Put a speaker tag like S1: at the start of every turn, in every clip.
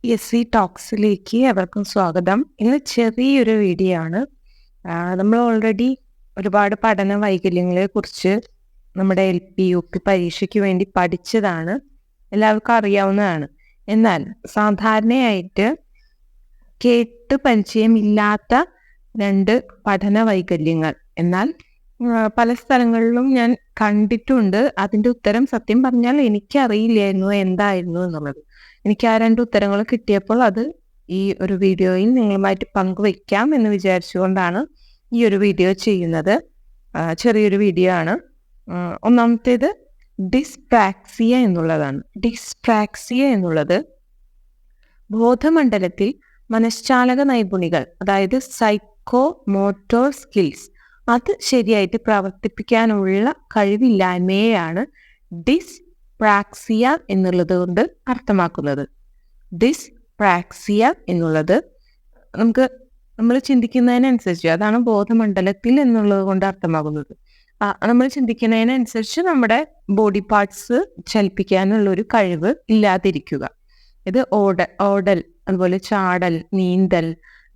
S1: PSC ടോക്സിലേക്ക് അവർക്കും സ്വാഗതം. ഇന്ന് ചെറിയൊരു വീഡിയോ ആണ്. നമ്മൾ ഓൾറെഡി ഒരുപാട് പഠന വൈകല്യങ്ങളെ കുറിച്ച് നമ്മുടെ LP UP പരീക്ഷയ്ക്ക് വേണ്ടി പഠിച്ചതാണ്. എല്ലാവർക്കും അറിയാവുന്നതാണ്. എന്നാൽ സാധാരണയായിട്ട് കേട്ട് പരിചയമില്ലാത്ത 2 പഠന വൈകല്യങ്ങൾ. എന്നാൽ പല സ്ഥലങ്ങളിലും ഞാൻ കണ്ടിട്ടുണ്ട്. അതിൻ്റെ ഉത്തരം സത്യം പറഞ്ഞാൽ എനിക്കറിയില്ലായിരുന്നു എന്തായിരുന്നു എന്നുള്ളത്. എനിക്ക് ആ 2 ഉത്തരങ്ങൾ കിട്ടിയപ്പോൾ അത് ഈ ഒരു വീഡിയോയിൽ നിങ്ങളുമായിട്ട് പങ്കുവയ്ക്കാം എന്ന് വിചാരിച്ചുകൊണ്ടാണ് ഈ ഒരു വീഡിയോ ചെയ്യുന്നത്. ചെറിയൊരു വീഡിയോ ആണ്. ഒന്നാമത്തേത് ഡിസ്പ്രാക്സിയ എന്നുള്ളതാണ്. ഡിസ്പ്രാക്സിയ എന്നുള്ളത് ബോധമണ്ഡലത്തിൽ മനഃശാലക നൈപുണികൾ, അതായത് സൈക്കോ മോട്ടോർ സ്കിൽസ്, അത് ശരിയായിട്ട് പ്രവർത്തിപ്പിക്കാനുള്ള കഴിവില്ലായ്മയെയാണ് ഡിസ്പ്രാക്സിയ എന്നുള്ളത് കൊണ്ട് അർത്ഥമാക്കുന്നത്. ഡിസ്പ്രാക്സിയ എന്നുള്ളത് നമ്മൾ ചിന്തിക്കുന്നതിനനുസരിച്ച്, അതാണ് ബോധമണ്ഡലത്തിൽ എന്നുള്ളത് കൊണ്ട് അർത്ഥമാകുന്നത്. നമ്മൾ ചിന്തിക്കുന്നതിനനുസരിച്ച് നമ്മുടെ ബോഡി പാർട്സ് ചലിപ്പിക്കാനുള്ള ഒരു കഴിവ് ഇല്ലാതിരിക്കുക. ഇത് ഓടൽ, അതുപോലെ ചാടൽ, നീന്തൽ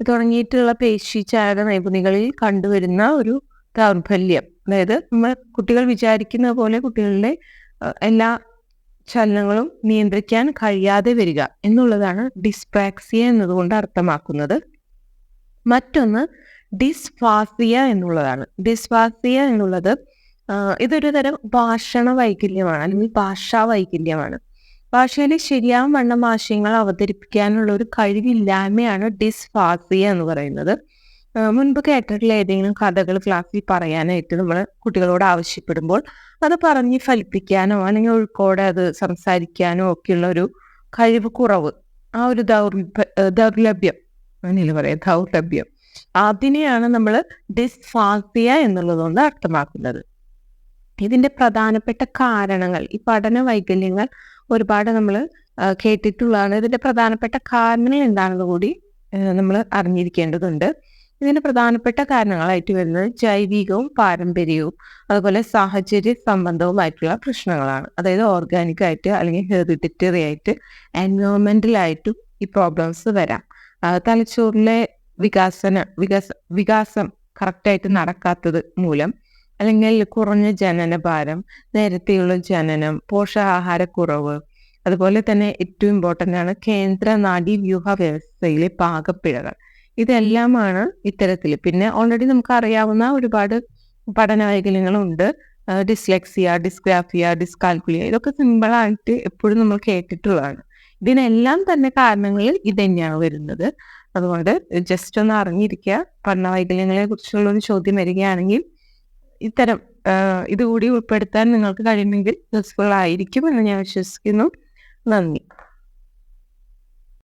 S1: തുടങ്ങിയിട്ടുള്ള പേശി ചാലക നൈപുണികളിൽ കണ്ടുവരുന്ന ഒരു ദൗർബല്യം. അതായത് നമ്മൾ കുട്ടികൾ വിചാരിക്കുന്ന പോലെ കുട്ടികളുടെ എല്ലാ ചലനങ്ങളും നിയന്ത്രിക്കാൻ കഴിയാതെ വരിക എന്നുള്ളതാണ് ഡിസ്പ്രാക്സിയ എന്നതുകൊണ്ട് അർത്ഥമാക്കുന്നത്. മറ്റൊന്ന് ഡിസ്ഫാസിയ എന്നുള്ളതാണ്. ഡിസ്ഫാസിയ എന്നുള്ളത് ഇതൊരു തരം ഭാഷണ വൈകല്യമാണ്, അല്ലെങ്കിൽ ഭാഷാ വൈകല്യമാണ്. ഭാഷയിലെ ശരിയാം വണ്ണം ആശയങ്ങൾ അവതരിപ്പിക്കാനുള്ള ഒരു കഴിവില്ലായ്മയാണ് ഡിസ്ഫാസിയ എന്ന് പറയുന്നത്. മുൻപ് കേട്ടിട്ടുള്ള ഏതെങ്കിലും കഥകൾ ക്ലാസ്സിൽ പറയാനായിട്ട് നമ്മൾ കുട്ടികളോട് ആവശ്യപ്പെടുമ്പോൾ അത് പറഞ്ഞ് ഫലിപ്പിക്കാനോ അല്ലെങ്കിൽ ഒഴുക്കോടെ അത് സംസാരിക്കാനോ ഒക്കെയുള്ള ഒരു കഴിവ് കുറവ്, ആ ഒരു ദൗർലഭ്യം, അങ്ങനെയല്ലേ പറയാം, ദൗർലഭ്യം, അതിനെയാണ് നമ്മൾ ഡിസ്ഫാസിയ എന്നുള്ളതുകൊണ്ട് അർത്ഥമാക്കുന്നത്. ഇതിന്റെ പ്രധാനപ്പെട്ട കാരണങ്ങൾ, ഈ പഠന വൈകല്യങ്ങൾ ഒരുപാട് നമ്മൾ കേട്ടിട്ടുള്ളതാണ്. ഇതിന്റെ പ്രധാനപ്പെട്ട കാരണങ്ങൾ എന്താണെന്ന് കൂടി നമ്മൾ അറിഞ്ഞിരിക്കേണ്ടതുണ്ട്. ഇതിന്റെ പ്രധാനപ്പെട്ട കാരണങ്ങളായിട്ട് വരുന്നത് ജൈവികവും പാരമ്പര്യവും അതുപോലെ സാഹചര്യ സംബന്ധവുമായിട്ടുള്ള പ്രശ്നങ്ങളാണ്. അതായത് ഓർഗാനിക് ആയിട്ട് അല്ലെങ്കിൽ ഹെറിഡിറ്ററി ആയിട്ട് എൻവയോൺമെന്റലായിട്ടും ഈ പ്രോബ്ലംസ് വരാം. തലച്ചോറിലെ വികാസം കറക്റ്റായിട്ട് നടക്കാത്തത് മൂലം, അല്ലെങ്കിൽ കുറഞ്ഞ ജനനഭാരം, നേരത്തെയുള്ള ജനനം, പോഷകാഹാരക്കുറവ്, അതുപോലെ തന്നെ ഏറ്റവും ഇമ്പോർട്ടൻ്റ് ആണ് കേന്ദ്ര നാഡീവ്യൂഹ വ്യവസ്ഥയിലെ പാകപ്പിഴകൾ. ഇതെല്ലാമാണ് ഇത്തരത്തിൽ. പിന്നെ ഓൾറെഡി നമുക്ക് അറിയാവുന്ന ഒരുപാട് പഠന വൈകല്യങ്ങളുണ്ട്. ഡിസ്ലെക്സിയ, ഡിസ്ഗ്രാഫിയ, ഡിസ്കാൽക്കുലിയ, ഇതൊക്കെ സിമ്പിളായിട്ട് എപ്പോഴും നമ്മൾ കേട്ടിട്ടുള്ളതാണ്. ഇതിനെല്ലാം തന്നെ കാരണങ്ങളിൽ ഇത് തന്നെയാണ് വരുന്നത്. അതുകൊണ്ട് ജസ്റ്റ് ഒന്ന് അറിഞ്ഞിരിക്കുക. പഠന വൈകല്യങ്ങളെ കുറിച്ചുള്ള ഒരു ചോദ്യം വരികയാണെങ്കിൽ ഇത്തരം ഇതുകൂടി ഉൾപ്പെടുത്താൻ നിങ്ങൾക്ക് കഴിയുമെങ്കിൽ യൂസ്ഫുൾ ആയിരിക്കും എന്ന് ഞാൻ വിശ്വസിക്കുന്നു. നന്ദി.